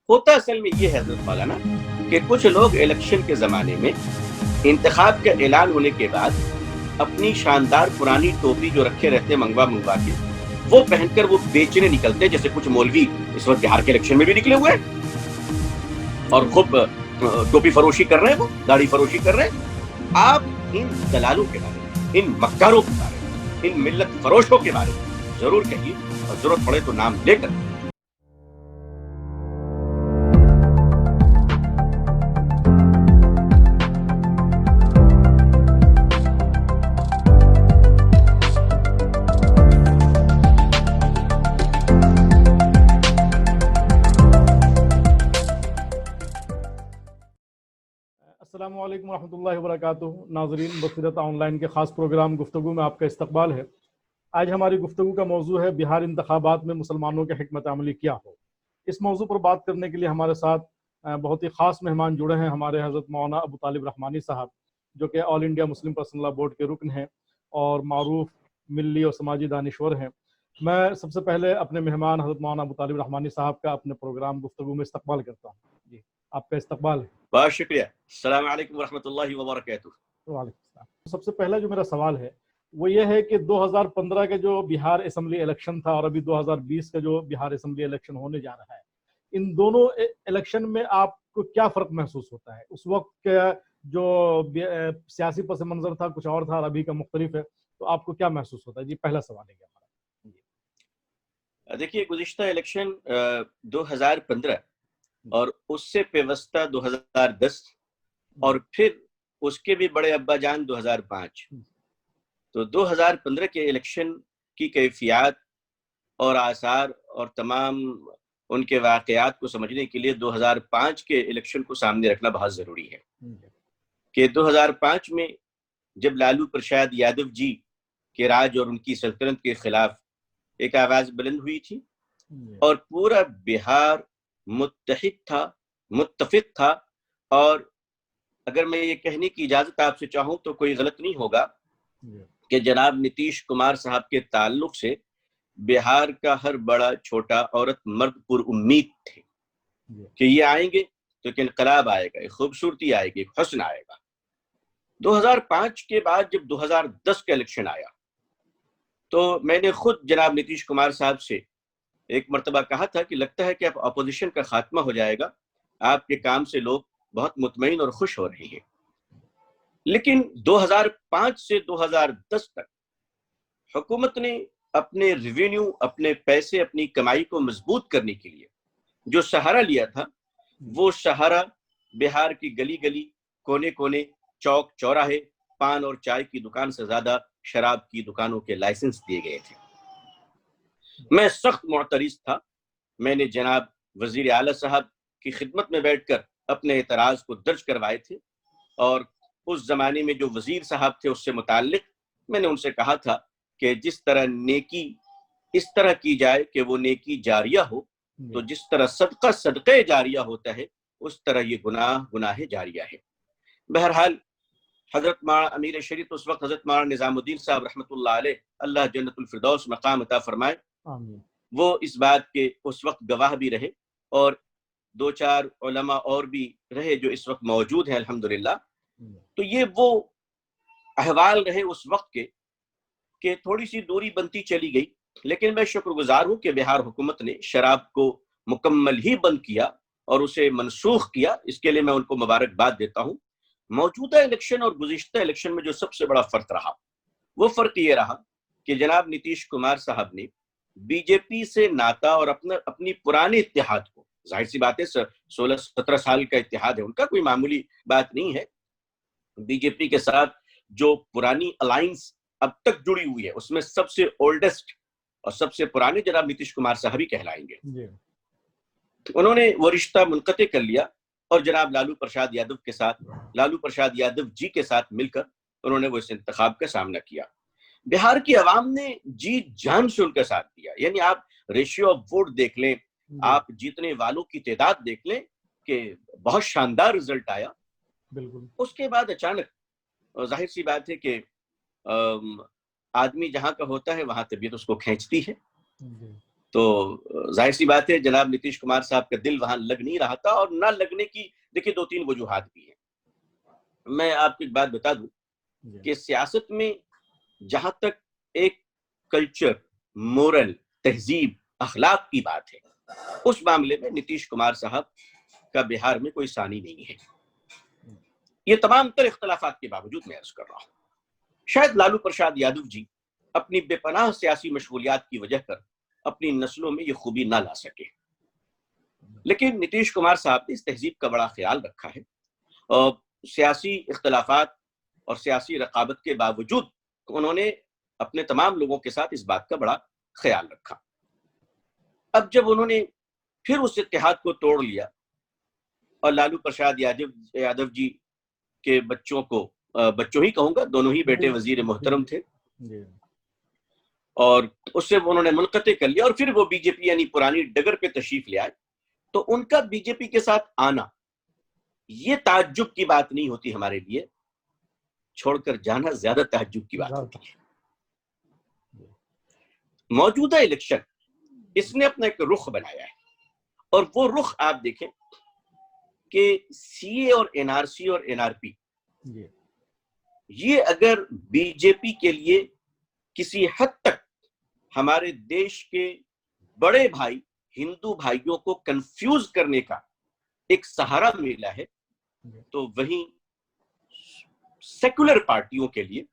होता असल में ये है हजरत मौलाना कि कुछ लोग इलेक्शन के ज़माने में इंतखाब का ऐलान होने के बाद अपनी शानदार पुरानी टोपी जो रखे रहते मंगवा मंगवा के वो पहनकर वो बेचने निकलते, जैसे कुछ मौलवी इस वक्त बिहार के इलेक्शन में भी निकले हुए हैं और खूब टोपी फरोशी कर रहे हैं, वो दाढ़ी फरोशी कर रहे हैं। आप इन दलालों के बारे में, इन मक्कारों के बारे में, इन मिल्लत फरोशों के बारे में जरूर कहिए और जरूरत पड़े तो नाम लेकर। अस्सलामु अलैकुम रहमतुल्लाहि व बरकातुहू। नाज़रीन, बसीरत ऑनलाइन के ख़ास प्रोग्राम गुफ्तगू में आपका इस्तकबाल है। आज हमारी गुफ्तगू का मौजू है बिहार इंतखाबात में मुसलमानों के हिकमत अमली क्या हो। इस मौजू पर बात करने के लिए हमारे साथ बहुत ही ख़ास मेहमान जुड़े हैं। हमारे हज़रत मौलाना अबू तालिब रहमानी साहब, जो कि all India Muslim personal law board के रुकन हैं और मारूफ मिल्ली और समाजी दानिश्वर हैं। मैं सबसे पहले अपने मेहमान हज़रत मौलाना अबू तालिब रहमानी साहब का अपने प्रोग्राम गुफ्तगू में इस्तकबाल करता हूँ। जी, आपका इस्तकबाल है। बहुत शुक्रिया। अस्सलाम वालेकुम रहमतुल्लाहि व बरकातुहू। वालेकुम सलाम। सबसे पहला जो मेरा सवाल है वो ये है कि 2015 के जो बिहार असेंबली इलेक्शन था और अभी 2020 का जो बिहार असेंबली इलेक्शन होने जा रहा है, इन दोनों इलेक्शन में आपको क्या फ़र्क महसूस होता है? उस वक्त का जो सियासी पस मंज़र था कुछ और था और अभी का मुख्तलिफ है, तो आपको क्या महसूस होता है? जी, पहला सवाल है हमारा। देखिए, गुज़िश्ता इलेक्शन 2015 और उससे पेवस्ता 2010 और फिर उसके भी बड़े अब्बा जान 2005। तो 2015 के इलेक्शन की कैफियत और आसार और तमाम उनके वाक़यात को समझने के लिए 2005 के इलेक्शन को सामने रखना बहुत ज़रूरी है कि 2005 में जब लालू प्रसाद यादव जी के राज और उनकी सल्तनत के खिलाफ एक आवाज़ बुलंद हुई थी और पूरा बिहार मुत्तहिद था, मुत्तफिक था। और अगर मैं ये कहने की इजाज़त आपसे चाहूँ तो कोई गलत नहीं होगा कि जनाब नीतीश कुमार साहब के ताल्लुक से बिहार का हर बड़ा छोटा औरत मर्द पुरउम्मीद थे कि ये आएंगे तो एक इनकलाब आएगा, एक खूबसूरती आएगी, एक हुस्न आएगा। 2005 के बाद जब 2010 का इलेक्शन आया तो मैंने खुद जनाब नीतीश कुमार साहब से एक मर्तबा कहा था कि लगता है कि अब अपोजिशन का खात्मा हो जाएगा, आपके काम से लोग बहुत मुतमईन और खुश हो रहे हैं। लेकिन 2005 से 2010 तक हुकूमत ने अपने रेवेन्यू, अपने पैसे, अपनी कमाई को मजबूत करने के लिए जो सहारा लिया था, वो सहारा बिहार की गली गली, कोने कोने, चौक चौराहे, पान और चाय की दुकान से ज्यादा शराब की दुकानों के लाइसेंस दिए गए थे। मैं सख्त मुअतरिज था। मैंने जनाब वजीर आला साहब की खिदमत में बैठकर अपने एतराज को दर्ज करवाए थे और उस जमाने में जो वजीर साहब थे उससे मुताल्लिक मैंने उनसे कहा था कि जिस तरह नेकी इस तरह की जाए कि वो नेकी जारिया हो, तो जिस तरह सदका सदक़े जारिया होता है उस तरह ये गुनाह गुनाह जारिया है। बहरहाल हजरत मौलाना अमीर शरीफ उस वक्त हजरत मौलाना निजामुद्दीन साहब रहमतुल्लाह अलैह, अल्लाह जन्नतुल फिरदौस मकाम अता फरमाए, वो इस बात के उस वक्त गवाह भी रहे और दो चार उलमा और भी रहे जो इस वक्त मौजूद हैं अल्हम्दुलिल्लाह। तो ये वो अहवाल रहे उस वक्त के थोड़ी सी दूरी बनती चली गई, लेकिन मैं शुक्रगुजार हूँ कि बिहार हुकूमत ने शराब को मुकम्मल ही बंद किया और उसे मनसूख किया। इसके लिए मैं उनको मुबारकबाद देता हूँ। मौजूदा इलेक्शन और गुज़िश्ता इलेक्शन में जो सबसे बड़ा फर्क रहा वो फर्क ये रहा कि जनाब नीतीश कुमार साहब ने बीजेपी से नाता और अपनी पुराने इत्तेहाद को, जाहिर सी बात है 16-17 साल का इत्तेहाद है उनका, कोई मामूली बात नहीं है। बीजेपी के साथ जो पुरानी अलायंस अब तक जुड़ी हुई है उसमें सबसे ओल्डेस्ट और सबसे पुराने जनाब नीतीश कुमार साहब ही कहलाएंगे। उन्होंने वो रिश्ता मुनक़ते कर लिया और जनाब लालू प्रसाद यादव के साथ, लालू प्रसाद यादव जी के साथ मिलकर उन्होंने वो इस इंतखाब का सामना किया। बिहार की आवाम ने जी जान से उनका साथ दिया। यानी आप रेशियो ऑफ वोट देख लें, आप जीतने वालों की तादाद देख लें कि बहुत शानदार रिजल्ट आया। बिल्कुल। उसके बाद अचानक जाहिर सी बात है कि आदमी जहां का होता है वहां तबीयत उसको खींचती है। तो जाहिर सी बात है जनाब नीतीश कुमार साहब का दिल वहां लग नहीं रहा था, और ना लगने की देखिए 2-3 वजूहात भी हैं। मैं आपको एक बात बता दूं कि सियासत में जहां तक एक कल्चर, मोरल, तहजीब, अखलाक की बात है, उस मामले में नीतीश कुमार साहब का बिहार में कोई सानी नहीं है। ये तमाम तर इख्तलाफात के बावजूद मैं अर्ज कर रहा हूं, शायद लालू प्रसाद यादव जी अपनी बेपनाह सियासी मशगूलियात की वजह पर अपनी नस्लों में ये खूबी ना ला सके, लेकिन नीतीश कुमार साहब ने इस तहजीब का बड़ा ख्याल रखा है और सियासी इख्तलाफात और सियासी रकाबत के बावजूद उन्होंने अपने तमाम लोगों के साथ इस बात का बड़ा ख्याल रखा। अब जब उन्होंने फिर उस इत्तेहाद को तोड़ लिया और लालू प्रसाद यादव जी के बच्चों को, बच्चों ही कहूंगा, दोनों ही बेटे वजीर मोहतरम थे, और उससे उन्होंने मुनक़ते कर लिया और फिर वो बीजेपी यानी पुरानी डगर पे तशरीफ ले आए, तो उनका बीजेपी के साथ आना ये ताज्जुब की बात नहीं होती हमारे लिए, छोड़कर जाना ज्यादा ताज्जुब की बात होती है। मौजूदा इलेक्शन इसने अपना एक रुख बनाया है, और वो रुख आप देखें कि सीए और एनआरसी और एनआरपी, ये अगर बीजेपी के लिए किसी हद तक हमारे देश के बड़े भाई हिंदू भाइयों को कंफ्यूज करने का एक सहारा मिला है, तो वहीं सेकुलर पार्टियों के लिए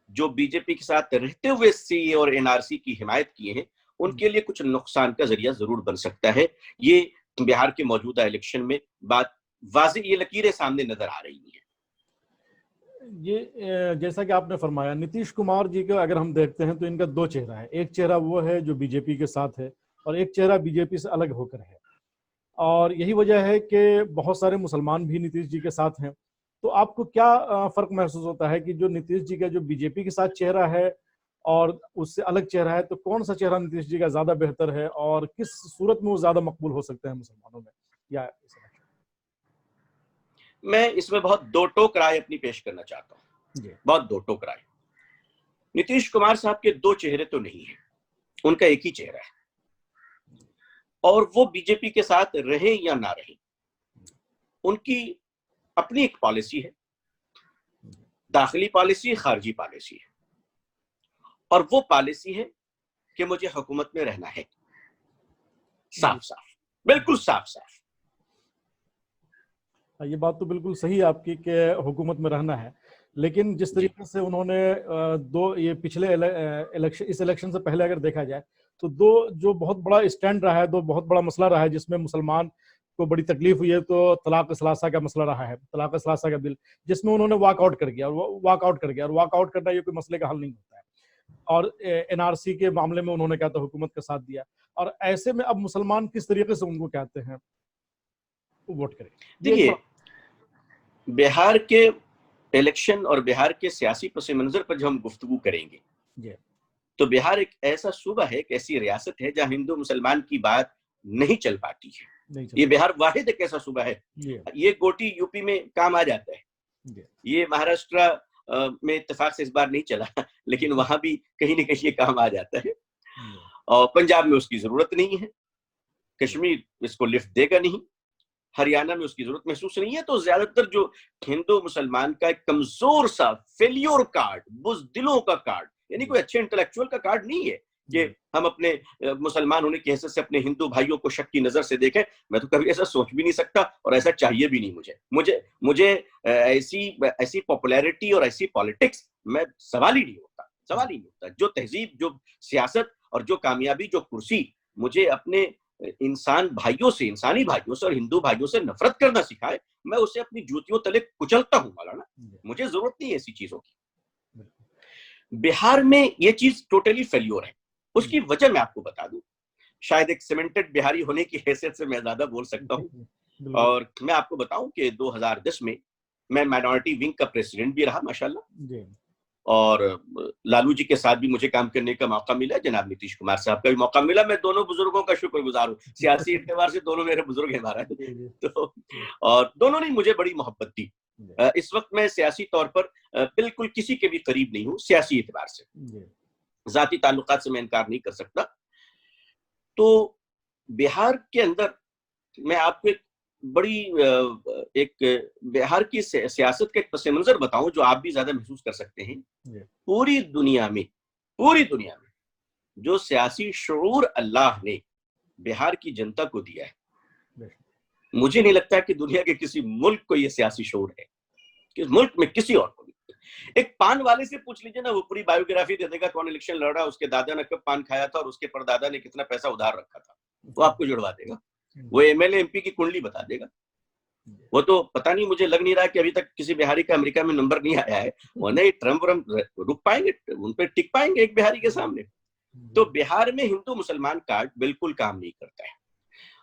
जो बीजेपी के साथ रहते हुए सीए और एनआरसी की हिमायत किए हैं, उनके लिए कुछ नुकसान का जरिया जरूर बन सकता है। ये बिहार के मौजूदा इलेक्शन में बात वाज़ेह, ये लकीरें सामने नजर आ रही हैं। ये जैसा कि आपने फरमाया, नीतीश कुमार जी का अगर हम देखते हैं तो इनका दो चेहरा है। एक चेहरा वो है जो बीजेपी के साथ है और एक चेहरा बीजेपी से अलग होकर है, और यही वजह है कि बहुत सारे मुसलमान भी नीतीश जी के साथ हैं। तो आपको क्या फर्क महसूस होता है कि जो नीतीश जी का जो बीजेपी के साथ चेहरा है और उससे अलग चेहरा है, तो कौन सा चेहरा नीतीश जी का ज्यादा बेहतर है और किस सूरत में वो ज्यादा मकबूल हो सकते हैं मुसलमानों में? या मैं इसमें बहुत दो टोक राय अपनी पेश करना चाहता हूँ, बहुत दो टोक राय। नीतीश कुमार साहब के दो चेहरे तो नहीं है, उनका एक ही चेहरा है, और वो बीजेपी के साथ रहे या ना रहे, उनकी अपनी एक पॉलिसी है, दाखिली पॉलिसी, खारजी पॉलिसी है, और वो पॉलिसी है कि मुझे हुकूमत में रहना है, साफ साफ, बिल्कुल साफ साफ। ये बात तो बिल्कुल सही है आपकी कि हुकूमत में रहना है, लेकिन जिस तरीके से उन्होंने ये पिछले इलेक्शन, इस इलेक्शन से पहले अगर देखा जाए तो दो जो बहुत बड़ा स्टैंड रहा है, दो बहुत बड़ा मसला रहा है जिसमें मुसलमान को बड़ी तकलीफ हुई है, तो तलाक सलासा का मसला रहा है, तलाक सलासा का बिल, जिसमें उन्होंने वॉकआउट कर गया, और वॉकआउट करना ये कोई मसले का हल नहीं होता है। और एनआरसी के मामले में उन्होंने क्या था, हुकूमत का साथ दिया, और ऐसे में अब मुसलमान किस तरीके से उनको कहते हैं वोट करें? देखिए, बिहार के इलेक्शन और बिहार के सियासी पस मंजर पर जब हम गुफ्तगू करेंगे, तो बिहार एक ऐसा सूबा है, एक ऐसी रियासत है जहां हिंदू मुसलमान की बात नहीं चल पाती है। ये बिहार वाहिद एक ऐसा सूबा है, ये गोटी यूपी में काम आ जाता है, ये महाराष्ट्र में इत्तेफाक से इस बार नहीं चला, लेकिन वहां भी कहीं ना कहीं ये काम आ जाता है, और पंजाब में उसकी जरूरत नहीं है, कश्मीर इसको लिफ्ट देगा नहीं, हरियाणा में उसकी जरूरत महसूस नहीं है। तो ज्यादातर जो हिंदू मुसलमान का एक कमजोर सा फेल्योर कार्ड, बुज़दिलों का कार्ड, यानी कोई अच्छे इंटेलेक्चुअल का कार्ड नहीं है कि हम अपने मुसलमान होने की हैसियत से अपने हिंदू भाइयों को शक की नजर से देखें। मैं तो कभी ऐसा सोच भी नहीं सकता, और ऐसा चाहिए भी नहीं मुझे ऐसी पॉपुलैरिटी और ऐसी पॉलिटिक्स में सवाल ही नहीं होता। जो तहजीब, जो सियासत और जो कामयाबी, जो कुर्सी मुझे अपने इंसानी भाइयों से और हिंदू भाइयों से नफरत करना सिखाए, मैं उसे अपनी जूतियों तले कुचलता हूं मौलाना। मुझे जरूरत नहीं है ऐसी चीजों की। बिहार में ये चीज टोटली फेल्योर है। उसकी वजह मैं आपको बता दूं, शायद एक सीमेंटेड बिहारी होने की हैसियत से मैं ज्यादा बोल सकता हूं, और मैं आपको बताऊं कि 2010 में मैं माइनॉरिटी विंग का प्रेसिडेंट भी रहा माशाल्लाह, और लालू जी के साथ भी मुझे काम करने का मौका मिला, जनाब नीतीश कुमार साहब का भी मौका मिला। मैं दोनों बुजुर्गों का शुक्रगुजार हूँ, सियासी एतबार से दोनों मेरे बुजुर्ग हैं महाराज, तो और दोनों ने मुझे बड़ी मोहब्बत दी। इस वक्त मैं सियासी तौर पर बिल्कुल किसी के भी करीब नहीं हूँ, सियासी एतबार से, जाती ताल्लुकात से मैं इनकार नहीं कर सकता, तो बिहार के अंदर मैं आपको एक बिहार की सियासत का एक पस मंजर बताऊं जो आप भी ज्यादा महसूस कर सकते हैं। पूरी दुनिया में जो सियासी शऊर अल्लाह ने बिहार की जनता को दिया है, मुझे नहीं लगता कि दुनिया के किसी मुल्क को यह सियासी शऊर है, कि मुल्क में किसी और को नहीं। एक पान वाले से पूछ लीजिए ना, वो पूरी बायोग्राफी दे देगा, कौन इलेक्शन लड़ रहा है, उसके दादा ने कब पान खाया था और उसके परदादा ने कितना पैसा उधार रखा था, वो आपको जुड़वा देगा। वो एमएलए एमपी की कुंडली बता देगा। वो तो पता नहीं, मुझे लग नहीं रहा कि अभी तक किसी बिहारी का अमेरिका में नंबर नहीं आया है। वो नहीं ट्रम्प रुक पाएंगे, उन पर टिक पाएंगे एक बिहारी के सामने। तो बिहार में हिंदू मुसलमान कार्ड बिल्कुल काम नहीं करता है।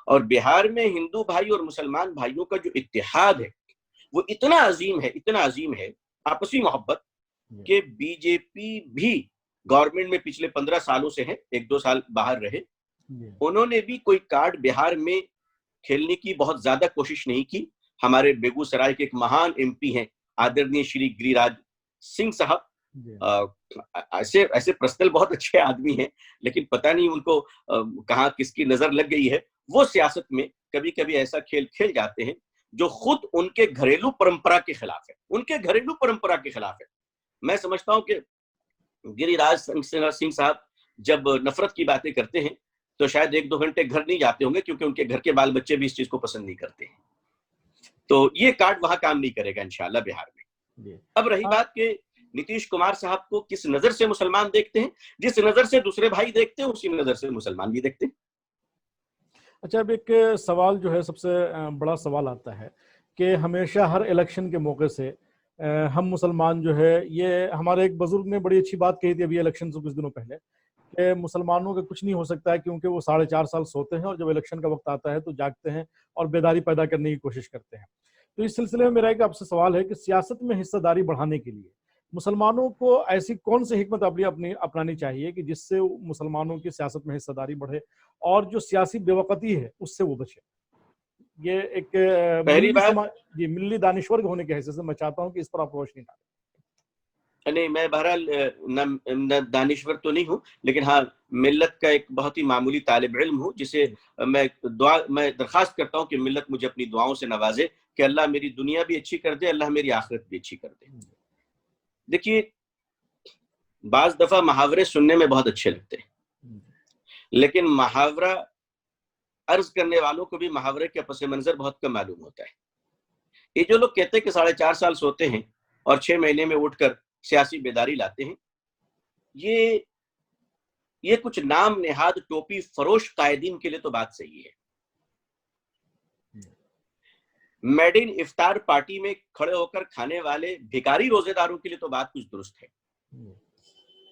और बिहार में हिंदू भाई और मुसलमान भाइयों का जो इत्तेहाद है वो इतना अजीम है, आपसी मोहब्बत, कि बीजेपी भी गवर्नमेंट में पिछले 15 सालों से है, 1-2 साल बाहर रहे, उन्होंने भी कोई कार्ड बिहार में खेलने की बहुत ज्यादा कोशिश नहीं की। हमारे बेगूसराय के एक महान एमपी हैं आदरणीय श्री गिरिराज सिंह साहब, ऐसे पर्सनल बहुत अच्छे आदमी हैं, लेकिन पता नहीं उनको कहाँ किसकी नजर लग गई है। वो सियासत में कभी कभी ऐसा खेल खेल जाते हैं जो खुद उनके घरेलू परंपरा के खिलाफ है, मैं समझता हूं कि गिरिराज सिंह साहब जब नफरत की बातें करते हैं तो शायद 1-2 घंटे घर नहीं जाते होंगे, क्योंकि उनके घर के बाल बच्चे भी इस चीज को पसंद नहीं करते हैं। तो ये कार्ड वहां काम नहीं करेगा इंशाल्लाह बिहार में। अब रही बात के नीतीश कुमार साहब को किस नजर से मुसलमान देखते हैं, जिस नजर से दूसरे भाई देखते हैं उसी नजर से मुसलमान भी देखते हैं। अच्छा, अब एक सवाल जो है, सबसे बड़ा सवाल आता है कि हमेशा हर इलेक्शन के मौके से हम मुसलमान जो है, ये हमारे एक बुजुर्ग ने बड़ी अच्छी बात कही थी अभी इलेक्शन से कुछ दिनों पहले, कि मुसलमानों का कुछ नहीं हो सकता है क्योंकि वो 4.5 साल सोते हैं और जब इलेक्शन का वक्त आता है तो जागते हैं और बेदारी पैदा करने की कोशिश करते हैं। तो इस सिलसिले में मेरा एक आपसे सवाल है कि सियासत में हिस्सेदारी बढ़ाने के लिए मुसलमानों को ऐसी कौन सी हिकमत अपनानी चाहिए कि जिससे मुसलमानों की सियासत में हिस्सेदारी बढ़े और जो सियासी बेवकती है उससे वो बचे। ये एक पहली बात जी मिल्ली दानिश्वर होने के हैसियत से मैं चाहता हूं कि इस पर आप रोशनी डालें। नहीं, मैं बहरहाल न दानिश्वर तो नहीं हूँ, लेकिन हाँ मिल्लत का एक बहुत ही मामूली तालिब इल्म हूँ, जिसे मैं दरखास्त करता हूँ कि मिल्लत मुझे अपनी दुआओं से नवाजे कि अल्लाह मेरी दुनिया भी अच्छी कर दे, अल्लाह मेरी आखिरत भी अच्छी कर दे। देखिए, बाज दफा मुहावरे सुनने में बहुत अच्छे लगते हैं, लेकिन मुहावरा अर्ज करने वालों को भी मुहावरे के पस मंजर बहुत कम मालूम होता है। ये जो लोग कहते हैं कि 4.5 साल सोते हैं और 6 महीने में उठकर सियासी बेदारी लाते हैं, ये कुछ नाम नेहाद टोपी फरोश कायदीन के लिए तो बात सही है। मेड इन इफ्तार पार्टी में खड़े होकर खाने वाले भिखारी रोजेदारों के लिए तो बात कुछ दुरुस्त है,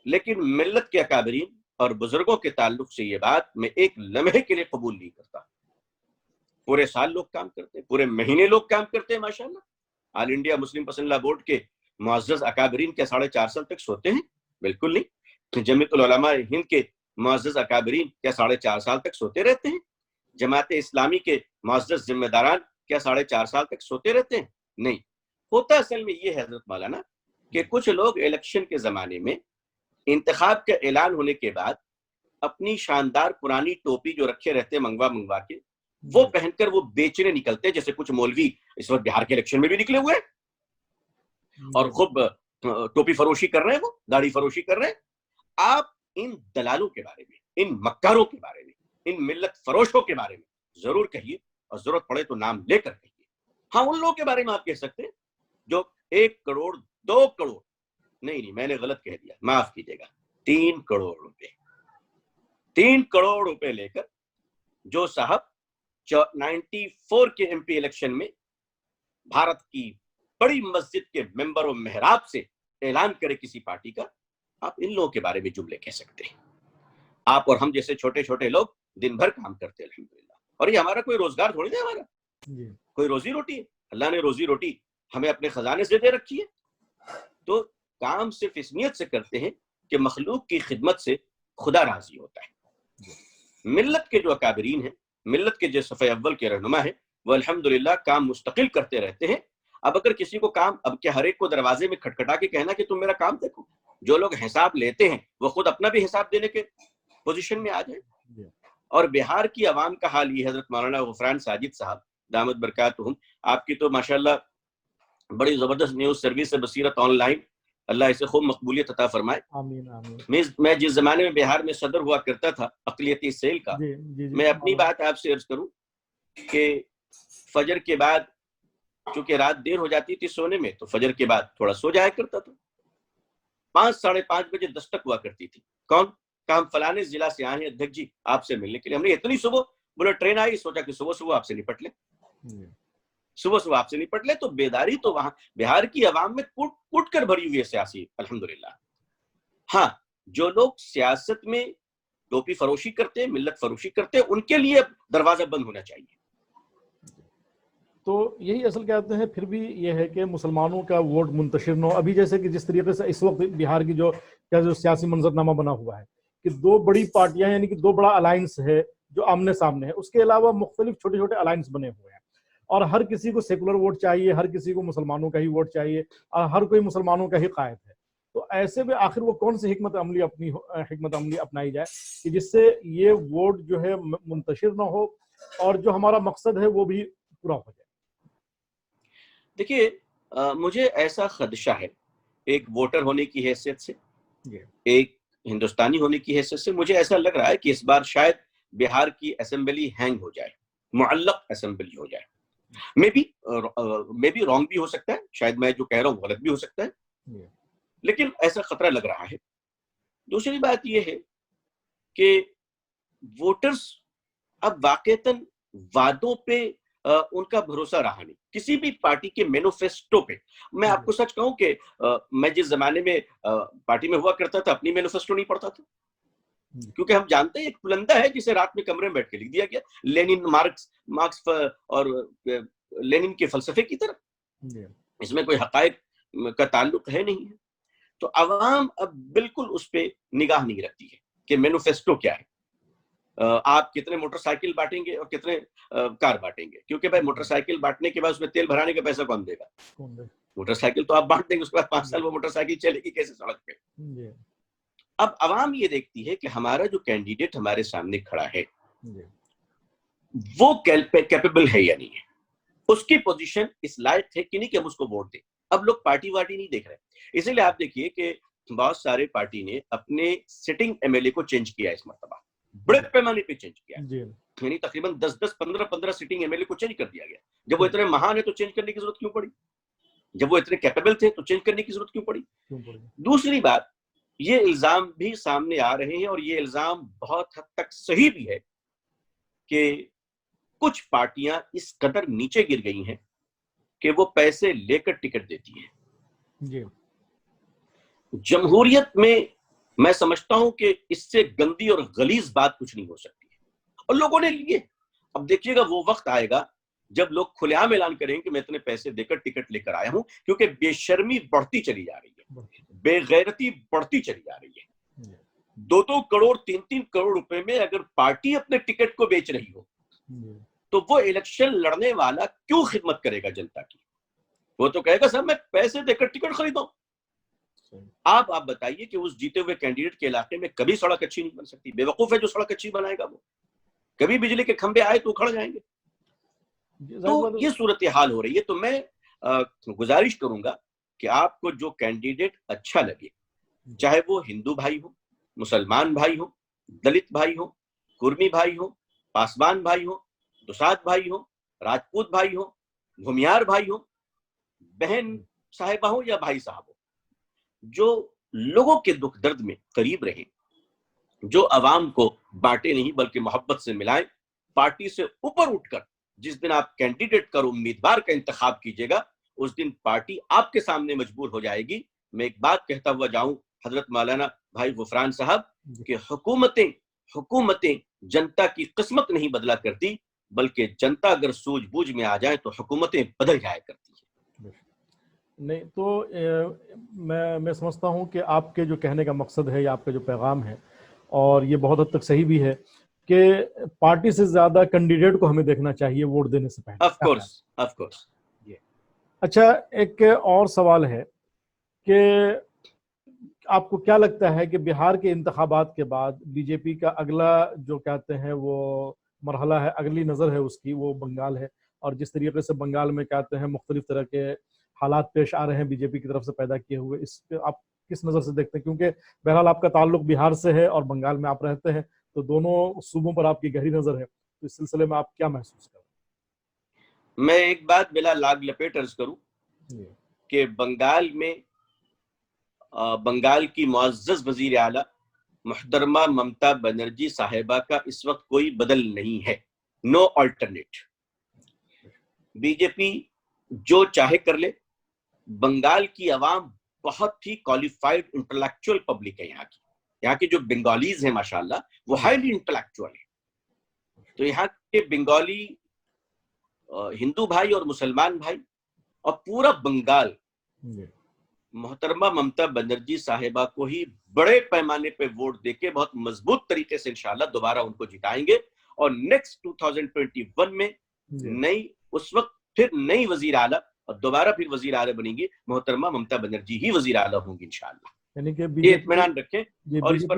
लेकिन मिल्लत के अकाबरीन और बुजुर्गों के ताल्लुक से ये बात मैं एक लम्हे के लिए कबूल नहीं करता। पूरे साल लोग काम करते हैं, पूरे महीने लोग काम करते हैं माशाल्लाह। ऑल इंडिया मुस्लिम पसंदीदा बोर्ड के मुअज़्ज़ज़ अकाबरीन क्या 4.5 साल तक सोते हैं? बिल्कुल नहीं। जमीयतुल उलमा हिंद के मुअज़्ज़ज़ अकाबरीन क्या 4.5 साल तक सोते रहते हैं? जमात इस्लामी के मुअज़्ज़ज़ जिम्मेदारान क्या 4.5 साल तक सोते रहते हैं? नहीं। होता असल में ये है हज़रत मौलाना कि कुछ लोग इलेक्शन के जमाने में इंतखाब का ऐलान होने के बाद अपनी शानदार पुरानी टोपी जो रखे रहते हैं मंगवा के, वो पहनकर वो बेचने निकलते हैं, जैसे कुछ मौलवी इस वक्त बिहार के इलेक्शन में भी निकले हुए हैं और खूब टोपी फरोशी कर रहे हैं, वो दाढ़ी फरोशी कर रहे हैं। आप इन दलालों के बारे में, इन मक्कारों के बारे में, इन मिल्लत फरोशों के बारे में जरूर कहिए, और जरूरत पड़े तो नाम लेकर कहिए। हाँ, उन लोगों के बारे में आप कह सकते हैं जो 1 करोड़ 2 करोड़ नहीं, मैंने गलत कह दिया, माफ कीजिएगा, 3 करोड़ रुपए 3 करोड़ रुपए लेकर जो साहब 94 के एमपी इलेक्शन में भारत की बड़ी मस्जिद के मेंबर और मेहराब से ऐलान करे किसी पार्टी का, आप इन लोगों के बारे में जुमले कह सकते हैं। आप और हम जैसे छोटे छोटे लोग दिन भर काम करते हैं अल्हम्दुलिल्लाह, और ये हमारा कोई रोजगार थोड़ी है, हमारा कोई रोजी रोटी है। अल्लाह ने रोजी रोटी हमें अपने खजाने से दे रखी है, तो काम सिर्फ इस नियत से करते हैं कि मखलूक की खिदमत से खुदा राजी होता है। मिल्लत के जो अकाबरीन हैं, मिल्लत के जो सफ़े अव्वल के रहनुमा है, वो अल्हम्दुलिल्लाह काम मुस्तकिल करते रहते हैं। अब अगर किसी को काम, अब क्या हर एक को दरवाजे में खटखटा के कहना कि तुम मेरा काम देखो? जो लोग हिसाब लेते हैं वो खुद अपना भी हिसाब देने के पोजीशन में आ जाए। और बिहार की आवाम का हाल ये, हजरत मौलाना गुफरान साजिद साहब दामद बरकातुहुम, आपकी तो माशाल्लाह बड़ी जबरदस्त न्यूज सर्विस है बसीरत ऑनलाइन, अल्लाह इसे खूब मकबूलियत अता फरमाए। आमीन आमीन। मैं जिस जमाने में बिहार में सदर हुआ करता था अक़लियती सेल का, जी जी जी, मैं अपनी बात आपसे अर्ज करूं कि फजर के बाद, चूंकि रात देर हो जाती थी सोने में, तो फजर के बाद थोड़ा सो जाया करता था। 5 साढ़े 5 बजे दस्तक हुआ करती थी, कौन काम फलाने जिला से आए हैं अध्यक्ष जी आपसे मिलने के लिए। हमने इतनी सुबह, बोले ट्रेन आई, सोचा कि सुबह सुबह आपसे निपट ले, सुबह सुबह आपसे निपट ले। तो बेदारी तो वहां बिहार की आवाम में कूट कूट कर भरी हुई है सियासी, अल्हम्दुलिल्लाह। हाँ, जो लोग सियासत में टोपी फरोशी करते हैं, मिल्लत फरोशी करते हैं, उनके लिए अब दरवाजा बंद होना चाहिए। तो यही असल कहते हैं। फिर भी ये है कि मुसलमानों का वोट मुंतशिर न हो। अभी जैसे कि जिस तरीके से इस वक्त बिहार की जो सियासी मंजरनामा बना हुआ है कि दो बड़ी पार्टियां, यानी कि दो बड़ा अलायंस है जो आमने सामने है, उसके अलावा मुख्तलिफ छोटे छोटे अलायंस बने हुए हैं, और हर किसी को सेकुलर वोट चाहिए, हर किसी को मुसलमानों का ही वोट चाहिए, और हर कोई मुसलमानों का ही कायद है। तो ऐसे में आखिर वो कौन सी हिकमत अमली अपनाई जाए कि जिससे ये वोट जो है मुंतशिर ना हो और जो हमारा मकसद है वो भी पूरा हो जाए। देखिए, मुझे ऐसा खदशा है, एक वोटर होने की हैसियत से, एक हिंदुस्तानी होने की हैसियत से, मुझे ऐसा लग रहा है कि इस बार शायद बिहार की असेंबली हैंग हो जाए, मुअल्लक असेंबली हो जाए। मे बी रॉन्ग भी हो सकता है, शायद मैं जो कह रहा हूँ गलत भी हो सकता है, लेकिन ऐसा खतरा लग रहा है। दूसरी बात यह है कि वोटर्स अब वाकईतन वादों पे उनका भरोसा रहा नहीं, किसी भी पार्टी के मैनिफेस्टो पे। मैं आपको सच कहूं कि मैं जिस जमाने में पार्टी में हुआ करता था, अपनी मैनिफेस्टो नहीं पढ़ता था, क्योंकि हम जानते हैं एक पुलंदा है जिसे रात में कमरे में बैठ के लिख दिया गया, लेनिन मार्क्स और लेनिन के फलसफे की तरह, इसमें कोई हकायक का ताल्लुक है नहीं है। तो अवाम अब बिल्कुल उस पर निगाह नहीं रखती है कि मैनिफेस्टो क्या है, आप कितने मोटरसाइकिल बांटेंगे और कितने कार बांटेंगे, क्योंकि भाई मोटरसाइकिल बांटने के बाद उसमें तेल भराने का पैसा कौन देगा? मोटरसाइकिल तो आप बांट देंगे, उसके बाद 5 साल वो मोटरसाइकिल चलेगी कैसे सड़क पे? अब अवाम ये देखती है कि हमारा जो कैंडिडेट हमारे सामने खड़ा है वो कैपेबल है या नहीं है, उसकी पोजीशन इस लायक है कि नहीं कि हम उसको वोट दें। अब लोग पार्टी वार्टी नहीं देख रहे, इसीलिए आप देखिए कि बहुत सारे पार्टी ने अपने सिटिंग एमएलए को चेंज किया, इस मरतबा बड़े पैमाने पे चेंज किया, यानी तकरीबन 10-10, 15-15 सिटिंग एमएलए को चेंज कर दिया गया। जब वो इतने महान है तो चेंज करने की जरूरत क्यों पड़ी? जब वो इतने कैपेबल थे तो चेंज करने की जरूरत क्यों पड़ी? दूसरी बात, ये इल्जाम भी सामने आ रहे हैं और ये इल्जाम बहुत हद तक सही भी है कि कुछ पार्टियां इस कदर नीचे गिर गई हैं कि वो पैसे लेकर टिकट देती हैं। जमहूरियत में मैं समझता हूं कि इससे गंदी और गलीज बात कुछ नहीं हो सकती है, और लोगों ने लिए। अब देखिएगा वो वक्त आएगा जब लोग खुलेआम ऐलान करेंगे कि मैं इतने पैसे देकर टिकट लेकर आया हूं, क्योंकि बेशर्मी बढ़ती चली जा रही है, बेगैरती बढ़ती चली जा रही है। 2-2 करोड़ 3-3 करोड़ रुपए में अगर पार्टी अपने टिकट को बेच रही हो तो वो इलेक्शन लड़ने वाला क्यों खिदमत करेगा जनता की? वो तो कहेगा सर मैं पैसे देकर टिकट खरीदूं। आप बताइए कि उस जीते हुए कैंडिडेट के इलाके में कभी सड़क अच्छी नहीं बन सकती। बेवकूफ है जो सड़क अच्छी बनाएगा वो, कभी बिजली के खंभे आए तो उखड़ जाएंगे। तो ये सूरत हाल हो रही है। तो मैं गुजारिश करूंगा कि आपको जो कैंडिडेट अच्छा लगे, चाहे वो हिंदू भाई हो, मुसलमान भाई हो, दलित भाई हो, कुर्मी भाई हो, पासवान भाई हो, दुसाद भाई हो, राजपूत भाई हो, भूमियार भाई हो, बहन साहिबा हो या भाई साहब हो, जो लोगों के दुख दर्द में करीब रहे, जो अवाम को बांटे नहीं बल्कि मोहब्बत से मिलाएं, पार्टी से ऊपर उठकर जिस दिन आप कैंडिडेट का उम्मीदवार का इंतखाब कीजिएगा उस दिन पार्टी आपके सामने मजबूर हो जाएगी। मैं एक बात कहता हुआ जाऊं हजरत मौलाना भाई गुफरान साहब कि हुकूमतें जनता की किस्मत नहीं बदला करती, बल्कि जनता अगर सूझबूझ में आ जाए तो हुकूमतें बदल जाया करती हैं। नहीं तो मैं समझता हूं कि आपके जो कहने का मकसद है या आपका जो पैगाम है, और ये बहुत हद तक सही भी है कि पार्टी से ज्यादा कैंडिडेट को हमें देखना चाहिए वोट देने से पहले। Of course. अच्छा, एक और सवाल है कि आपको क्या लगता है कि बिहार के इंतखाबात के बाद बीजेपी का अगला जो कहते हैं वो मरहला है, अगली नज़र है उसकी, वो बंगाल है। और जिस तरीके से बंगाल में कहते हैं मुख्तलिफ तरह के हालात पेश आ रहे हैं बीजेपी की तरफ से पैदा किए हुए, इस पे आप किस नज़र से देखते हैं? क्योंकि बहरहाल आपका ताल्लुक बिहार से है और बंगाल में आप रहते हैं, तो दोनों सूबों पर आपकी गहरी नज़र है, तो इस सिलसिले में आप क्या महसूस कर रहे हैं? मैं एक बात बिला लाग लपेट अर्ज करूं कि बंगाल की मुअज़्ज़ज़ वज़ीर आला मुहतरमा ममता बनर्जी साहिबा का इस वक्त कोई बदल नहीं है, नो अल्टरनेट। बीजेपी जो चाहे कर ले। बंगाल की आवाम बहुत ही क्वालिफाइड इंटेलेक्चुअल पब्लिक है। यहाँ की जो बंगालीज हैं माशाल्लाह, वो हाईली इंटेलेक्चुअल है। तो यहाँ के बंगाली हिंदू भाई और मुसलमान भाई और पूरा बंगाल मोहतरमा ममता बनर्जी साहिबा को ही बड़े पैमाने पे वोट देके बहुत मजबूत तरीके से इंशाल्लाह दोबारा उनको जिताएंगे और नेक्स्ट 2021 में उस वक्त फिर नई वजीर आला और दोबारा फिर वजीर आला बनेंगी मोहतरमा ममता बनर्जी ही वजीर आला होंगी इंशाल्लाह। यानी कि ये इत्मीनान रखें और इस पर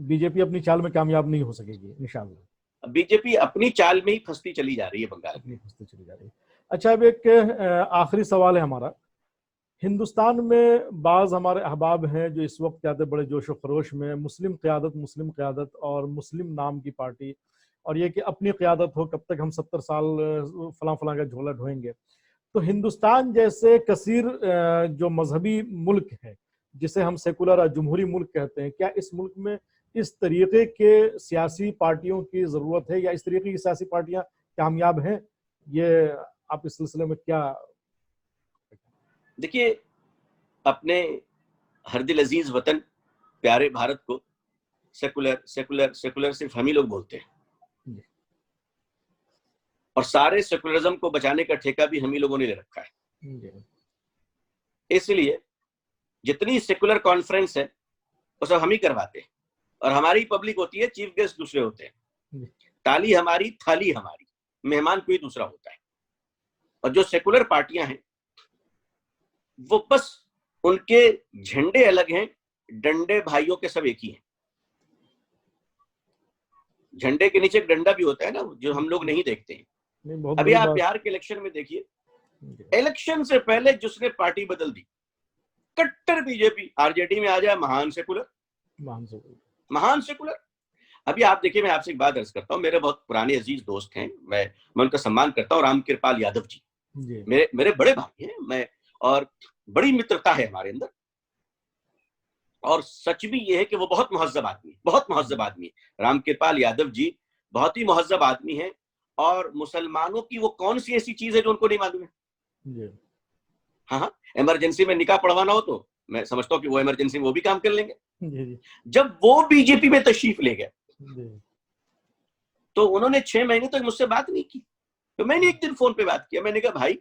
बीजेपी अपनी चाल में कामयाब नहीं हो सकेगी इंशाल्लाह। बीजेपी अपनी चाल में ही फंसती चली जा रही है, बंगाल में फंसती चली जा रही है। अच्छा, अब एक आखिरी सवाल है हमारा। हिंदुस्तान में बाज़ हमारे अहबाब हैं जो इस वक्त कहते बड़े जोश व खरोश में मुस्लिम क़यादत और मुस्लिम नाम की पार्टी, और ये कि अपनी क़यादत हो, कब तक हम 70 साल फलां फलां का झोला ढोएंगे। तो हिंदुस्तान जैसे कसीर जो मजहबी मुल्क है, जिसे हम सेकुलर और जमहूरी मुल्क कहते हैं, क्या इस मुल्क में इस तरीके के सियासी पार्टियों की ज़रूरत है या इस तरीके की सियासी पार्टियाँ कामयाब हैं? ये आप इस सिलसिले में क्या? देखिए, अपने हर दिल अजीज वतन प्यारे भारत को सेकुलर सेकुलर सेकुलर सिर्फ हम ही लोग बोलते हैं और सारे सेकुलरिज्म को बचाने का ठेका भी हम ही लोगों ने ले रखा है। इसलिए जितनी सेकुलर कॉन्फ्रेंस है वो सब हम ही करवाते हैं और हमारी पब्लिक होती है, चीफ गेस्ट दूसरे होते हैं, ताली हमारी थाली हमारी, मेहमान कोई दूसरा होता है। और जो सेकुलर पार्टियां हैं वो बस उनके झंडे अलग हैं, डंडे भाइयों के सब एक ही हैं। झंडे के नीचे एक डंडा भी होता है ना, जो हम लोग नहीं देखते हैं। अभी आप बिहार के इलेक्शन में देखिए, इलेक्शन से पहले जिसने पार्टी बदल दी, कट्टर बीजेपी, आरजेडी में आ जाए महान सेकुलर। अभी आप देखिए, मैं आपसे एक बात अर्ज करता हूँ, मेरे बहुत पुराने अजीज दोस्त हैं, मैं उनका सम्मान करता हूँ, राम कृपाल यादव जी मेरे बड़े भाई हैं, मैं और बड़ी मित्रता है हमारे अंदर। और सच भी ये है कि वो बहुत मुहज्जब आदमी है। राम कृपाल यादव जी बहुत ही मुहज्जब आदमी हैं और मुसलमानों की वो कौन सी ऐसी चीज है जो उनको नहीं मालूम है। हाँ, इमरजेंसी में निकाह पढ़वाना हो तो मैं समझता हूँ कि वो इमरजेंसी में वो भी काम कर लेंगे। जब वो बीजेपी में तशरीफ ले गए तो उन्होंने 6 महीने तक मुझसे बात नहीं की। तो मैंने एक दिन फोन पे बात किया, मैंने कहा भाई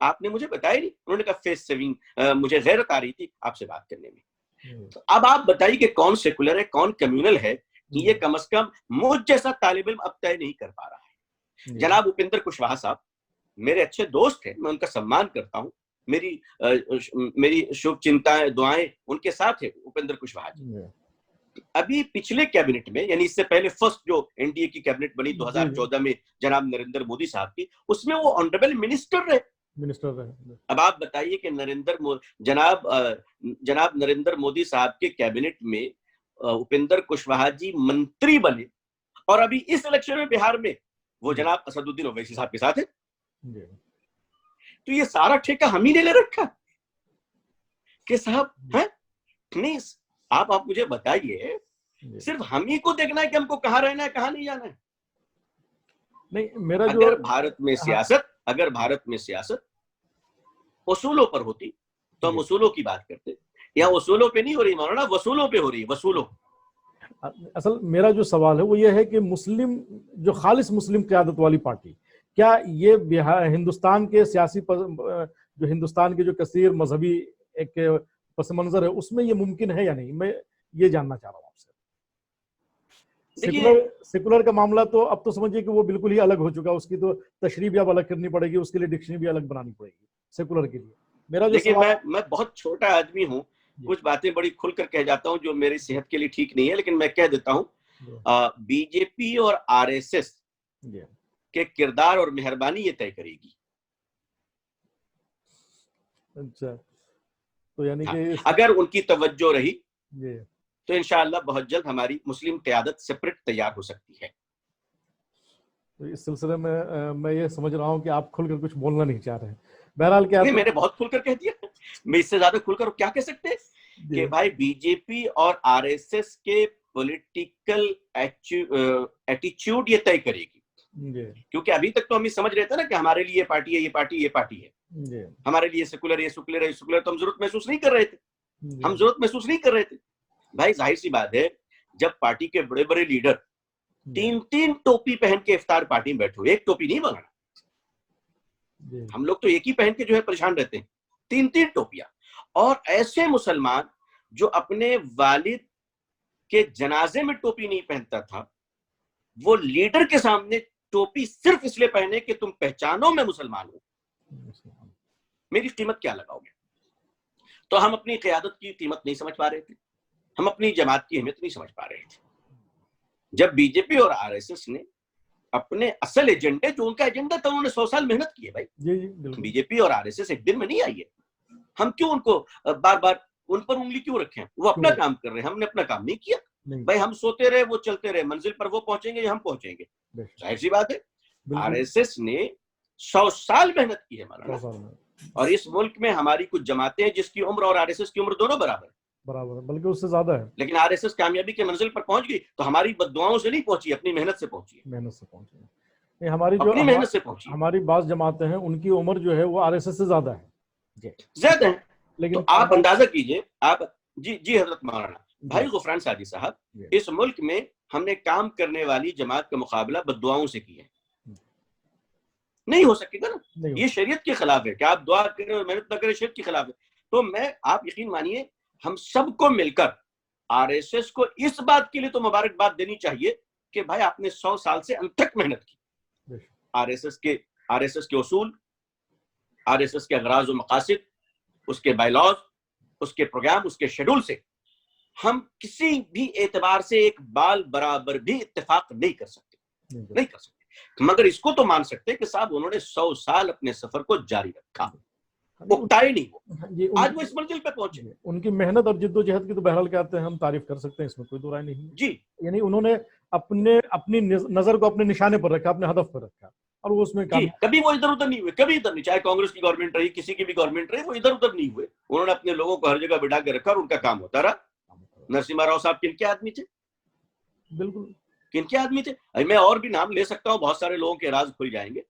आपने मुझे बताया नहीं। उन्होंने कहा फेस सेविंग, मुझे गैरत आ रही थी आपसे बात करने में। तो अब आप बताइए कि कौन सेकुलर है, कौन कम्युनल है, कि ये कम से कम मुझ जैसा तालिब इल्म अब तय नहीं कर पा रहा है। जनाब उपेंद्र कुशवाहा साहब मेरे अच्छे दोस्त हैं, मैं उनका सम्मान करता हूँ, मेरी शुभ चिंताएं दुआएं उनके साथ है उपेंद्र कुशवाहा जी। अभी पिछले कैबिनेट में, यानी इससे पहले फर्स्ट जो एनडीए की कैबिनेट बनी 2014 में जनाब नरेंद्र मोदी साहब की, उसमें वो ऑनरेबल मिनिस्टर रहे। अब आप बताइए कि जनाब नरेंद्र मोदी साहब के कैबिनेट में उपेंद्र कुशवाहा जी मंत्री बने और अभी इस इलेक्शन में बिहार में वो जनाब असदुद्दीन ओवैसी साहब के साथ है। तो ये सारा ठेका हम ही ने ले रखा कि साहब है नहीं। आप मुझे बताइए, सिर्फ हम ही को देखना है कि हमको कहाँ रहना है, कहाँ नहीं जाना है। नहीं, मेरा जो अगर भारत में सियासत उसूलों पर होती तो हम उसूलों की बात करते। यहाँ उसूलों पे नहीं हो रही मौलाना, वसूलों पे हो रही है, वसूलों। असल मेरा जो सवाल है वो ये है कि मुस्लिम, जो खालिस मुस्लिम क़यादत वाली पार्टी, क्या ये बिहार हिंदुस्तान के सियासी जो हिंदुस्तान के जो कसीर मजहबी एक पस मंजर है उसमें ये मुमकिन है या नहीं? मैं ये जानना चाह रहा हूँ आपसे। सेकुलर का मामला तो अब तो समझिए कि वो बिल्कुल ही अलग हो चुका है, उसकी तो तशरीह भी अब अलग करनी पड़ेगी, उसके लिए डिक्शनरी भी अलग बनानी पड़ेगी सेकुलर के लिए। मेरा जो देखिए, मैं बहुत छोटा आदमी हूँ, कुछ बातें बड़ी खुलकर कह जाता हूं जो मेरी सेहत के लिए ठीक नहीं है, लेकिन मैं कह देता हूं, बीजेपी और आरएसएस के किरदार और मेहरबानी ये तय करेगी। अच्छा, तो यानी कि अगर उनकी तवज्जो रही तो इंशाअल्लाह बहुत जल्द हमारी मुस्लिम क़यादत सेपरेट तैयार हो सकती है। तो इस सिलसिले में मैं ये समझ रहा हूँ कि आप खुलकर कुछ बोलना नहीं चाह रहे हैं। बहरहाल क्या मैंने बहुत खुलकर कह दिया, मैं इससे ज्यादा खुलकर क्या कह सकते हैं कि भाई बीजेपी और आरएसएस के पॉलिटिकल एटीट्यूड ये तय करेगी, क्योंकि अभी तक तो हम समझ रहे थे ना कि हमारे लिए ये पार्टी है, ये पार्टी, ये पार्टी है, हमारे लिए सेकुलर, ये सेकुलर, ये सेकुलर, तो हम जरूरत महसूस नहीं कर रहे थे, हम जरूरत महसूस नहीं कर रहे थे। भाई जाहिर सी बात है, जब पार्टी के बड़े बड़े लीडर 3-3 टोपी पहन के इफ्तार पार्टी में बैठो, एक टोपी नहीं मंगाना, हम लोग तो एक ही पहन के जो है परेशान रहते हैं, 3-3 टोपियां। और ऐसे मुसलमान जो अपने वालिद के जनाजे में टोपी नहीं पहनता था, वो लीडर के सामने टोपी सिर्फ इसलिए पहने कि तुम पहचानो मैं मुसलमान हूं, मेरी कीमत क्या लगाओगे। तो हम अपनी क़यादत की कीमत नहीं समझ पा रहे थे, हम अपनी जमात की अहमियत नहीं समझ पा रहे थे। जब बीजेपी और आरएसएस ने अपने असल एजेंडे, जो उनका एजेंडा था, उन्होंने 100 साल मेहनत की है भाई। बीजेपी और आरएसएस एक दिन में नहीं आई है। हम क्यों उनको बार बार उन पर उंगली क्यों रखें? वो अपना काम कर रहे हैं, हमने अपना काम नहीं किया। भाई हम सोते रहे, वो चलते रहे, मंजिल पर वो पहुंचेंगे या हम पहुंचेंगे, जाहिर सी बात है। आरएसएस ने 100 साल मेहनत की है मौलाना, और इस मुल्क में हमारी कुछ जमातें हैं जिसकी उम्र और आरएसएस की उम्र दोनों बराबर है, बल्कि उससे ज्यादा है। लेकिन आरएसएस कामयाबी के मंजिल पर पहुंच गई तो हमारी बद्दुआओं से नहीं पहुंची, अपनी मेहनत से पहुंची है। मेहनत से पहुंची, हमारी जो अपनी मेहनत से पहुंची। हमारी बात जमातें हैं उनकी उम्र जो है वो आरएसएस से ज्यादा है, ज्यादा है। लेकिन तो आप अंदाजा कीजिए, आप जी हजरत मौलाना भाई गुफरान सादी साहब, इस मुल्क में हमने काम करने वाली जमात का मुकाबला बद्दुआओं से किया है, नहीं हो सकेगा ना, ये शरीयत के खिलाफ है कि आप दुआ करें और मेहनत न करें, शरीयत के खिलाफ है। तो आप यकीन मानिए, हम सबको मिलकर आरएसएस को इस बात के लिए तो मुबारकबाद देनी चाहिए कि भाई आपने 100 साल से अनथक मेहनत की। आरएसएस के उसूल, आरएसएस के अगराज और मकासिद, उसके बायलॉज, उसके प्रोग्राम, उसके शेड्यूल से हम किसी भी एतबार से एक बाल बराबर भी इत्तेफाक नहीं कर सकते, मगर इसको तो मान सकते हैं कि साहब उन्होंने 100 साल अपने सफर को जारी रखा, उकताए नहीं वो, आज वो इस मंजिल पे पहुंचे। उनकी मेहनत और जिद्दोजहद की तो बहरहाल कहते हैं हम तारीफ कर सकते हैं, इसमें कोई दो राय नहीं जी। यानी उन्होंने अपनी नजर को अपने निशाने पर रखा, अपने हदफ पर रखा, और वो उसमें कभी वो इधर उधर नहीं हुए, कभी इधर नहीं, चाहे कांग्रेस की गवर्नमेंट रही, किसी की भी गवर्नमेंट रही, वो इधर उधर नहीं हुए। उन्होंने अपने लोगों को हर जगह बिठा के रखा और उनका काम होता रहा। नरसिम्हा राव साहब किनके आदमी थे? बिल्कुल किनके आदमी थे? मैं और भी नाम ले सकता हूँ, बहुत सारे लोगों के राज खुल जाएंगे।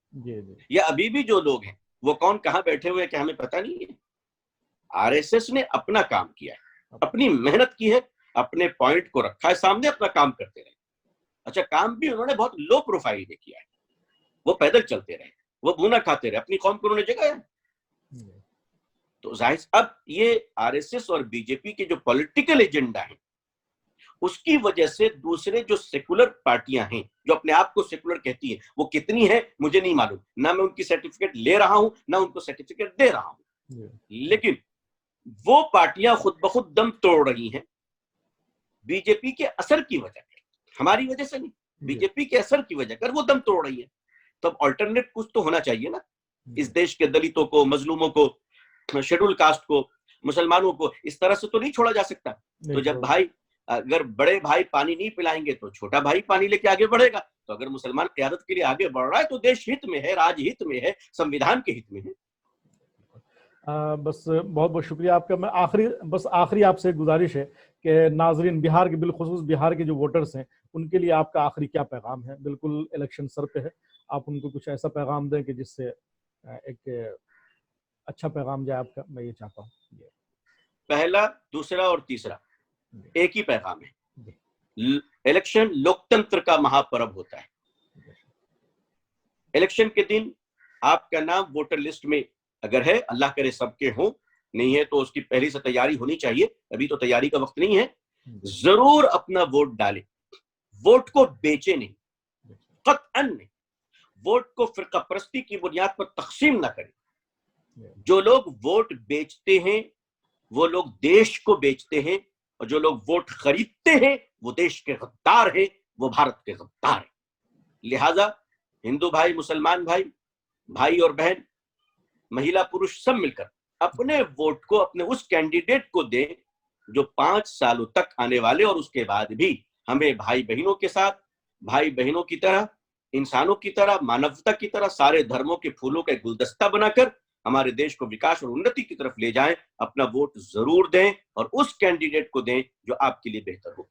या अभी भी जो लोग हैं वो कौन कहाँ बैठे हुए क्या हमें पता नहीं है। आरएसएस ने अपना काम किया है, अपनी मेहनत की है, अपने पॉइंट को रखा है सामने, अपना काम करते रहे। अच्छा, काम भी उन्होंने बहुत लो प्रोफाइल में किया है, वो पैदल चलते रहे, वो भूना खाते रहे, अपनी कौम को उन्होंने जगाया। तो जाहिर अब ये आरएसएस और बीजेपी के जो पॉलिटिकल एजेंडा है, उसकी वजह से दूसरे जो सेकुलर पार्टियां हैं, जो अपने आप को सेकुलर कहती है, वो कितनी है मुझे नहीं मालूम, ना मैं उनकी सर्टिफिकेट ले रहा हूं ना उनको सर्टिफिकेट दे रहा हूं, लेकिन वो पार्टियां खुद ब खुद दम तोड़ रही हैं बीजेपी के असर की वजह, हमारी वजह से नहीं, बीजेपी के असर की वजह कर वो दम तोड़ रही है। तब अल्टरनेट कुछ तो होना चाहिए ना, इस देश के दलितों को, मजलूमों को, शेड्यूल कास्ट को, मुसलमानों को इस तरह से तो नहीं छोड़ा जा सकता। तो जब भाई, अगर बड़े भाई पानी नहीं पिलाएंगे तो छोटा भाई पानी लेके आगे बढ़ेगा। तो अगर मुसलमान क़यादत के लिए आगे बढ़ रहा है तो देश हित में है, राज हित में है, संविधान के हित में है। बस बहुत बहुत शुक्रिया आपका। मैं आखिरी आपसे गुजारिश है कि नाजरीन, बिहार के, बिलखुसूस बिहार के जो वोटर्स हैं, उनके लिए आपका आखिरी क्या पैगाम है? बिल्कुल इलेक्शन सर पे है, आप उनको कुछ ऐसा पैगाम दें कि जिससे एक अच्छा पैगाम जाए आपका, मैं ये चाहता हूँ। पहला, दूसरा और तीसरा एक ही पैगाम है। इलेक्शन लोकतंत्र का महापर्व होता है। इलेक्शन के दिन आपका नाम वोटर लिस्ट में अगर है, अल्लाह करे सबके हो, नहीं है तो उसकी पहले से तैयारी होनी चाहिए, अभी तो तैयारी का वक्त नहीं है। जरूर अपना वोट डालें, वोट को बेचे नहीं, कतअन नहीं, वोट को फिरका परस्ती की बुनियाद पर तकसीम ना करें। जो लोग वोट बेचते हैं वो लोग देश को बेचते हैं, और जो लोग वोट खरीदते हैं वो देश के गद्दार हैं, वो भारत के गद्दार हैं। लिहाजा हिंदू भाई, मुसलमान भाई, भाई और बहन, महिला पुरुष सब मिलकर अपने वोट को अपने उस कैंडिडेट को दें जो 5 सालों तक आने वाले और उसके बाद भी हमें भाई बहनों के साथ, भाई बहनों की तरह, इंसानों की तरह, मानवता की तरह, सारे धर्मों के फूलों का गुलदस्ता बनाकर हमारे देश को विकास और उन्नति की तरफ ले जाएं। अपना वोट जरूर दें और उस कैंडिडेट को दें जो आपके लिए बेहतर हो।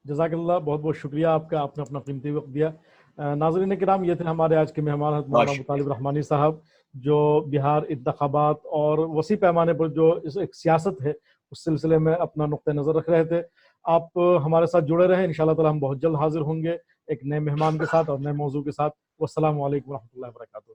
जज़ाकल्लाह, बहुत बहुत शुक्रिया आपका, आपने अपना कीमती वक्त दिया। नाज़रीन किराम, ये थे हमारे आज के मेहमान हज़रत मौलाना अबू तालिब रहमानी साहब, जो बिहार इंतखाबात और वसी पैमाने पर जो एक सियासत है उस सिलसिले में अपना नुक्ता नज़र रख रहे थे। आप हमारे साथ जुड़े रहें, इंशाअल्लाह ताला हम बहुत जल्द हाजिर होंगे एक नए मेहमान के साथ और नए मौजू के साथ। वस्सलामु अलैकुम व रहमतुल्लाहि व बरकातुहू।